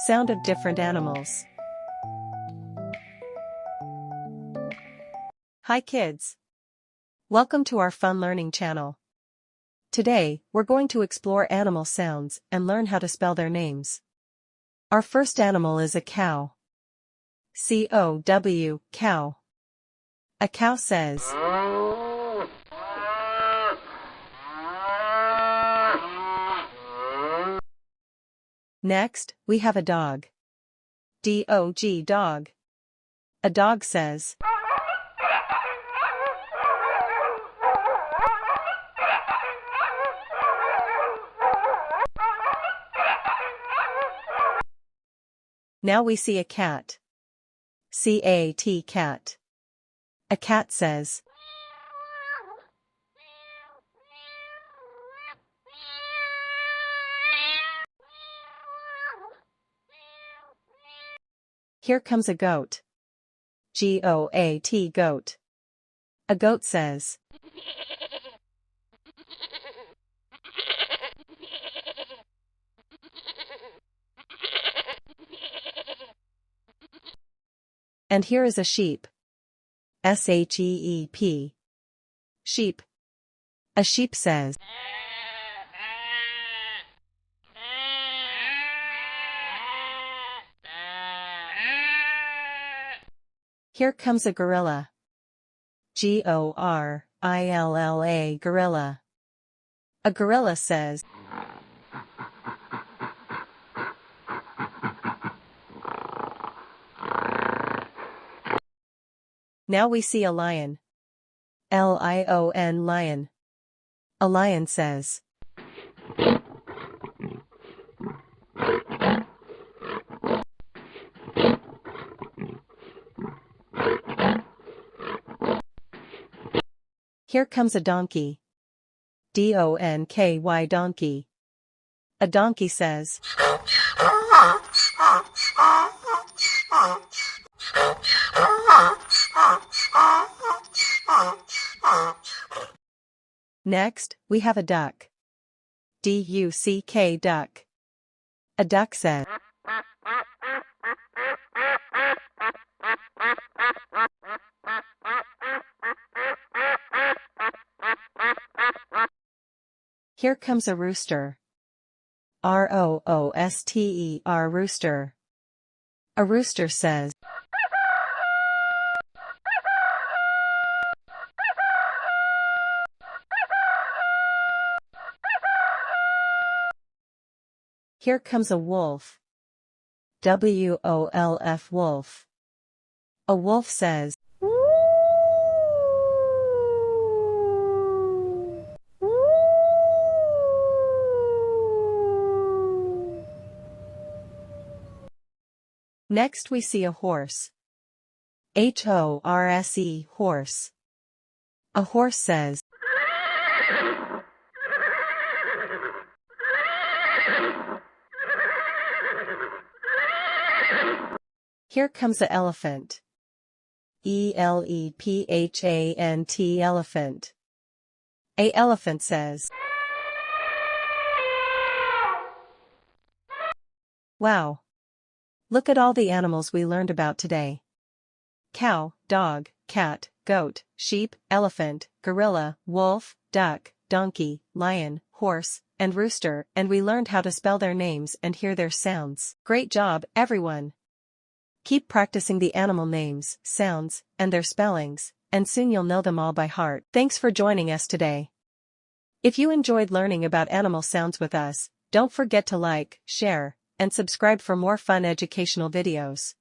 Sound of different animals. Hi kids! Welcome to our fun learning channel. Today, we're going to explore animal sounds and learn how to spell their names. Our first animal is a cow. C-O-W, cow. A cow says. Next, we have a dog. D-O-G, dog. A dog says. Now we see a cat. C-A-T, cat. A cat says. Here comes a goat. G-O-A-T, goat. A goat says. And here is a sheep. S-H-E-E-P. Sheep. A sheep says. Here comes a gorilla. G-O-R-I-L-L-A, gorilla. A gorilla says. Now we see a lion. L-I-O-N, lion. A lion says. Here comes a donkey. D-O-N-K-Y, donkey. A donkey says. Next, we have a duck. D-U-C-K, duck. A duck says. Here comes a rooster. R-O-O-S-T-E-R, rooster. A rooster says. Here comes a wolf. W-O-L-F, wolf. A wolf says. Next we see a horse. H-O-R-S-E, horse. A horse says. Here comes an elephant. E-L-E-P-H-A-N-T, elephant. A elephant says. Wow! Look at all the animals we learned about today. Cow, dog, cat, goat, sheep, elephant, gorilla, wolf, duck, donkey, lion, horse, and rooster, and we learned how to spell their names and hear their sounds. Great job, everyone! Keep practicing the animal names, sounds, and their spellings, and soon you'll know them all by heart. Thanks for joining us today. If you enjoyed learning about animal sounds with us, don't forget to like, share, and subscribe for more fun educational videos.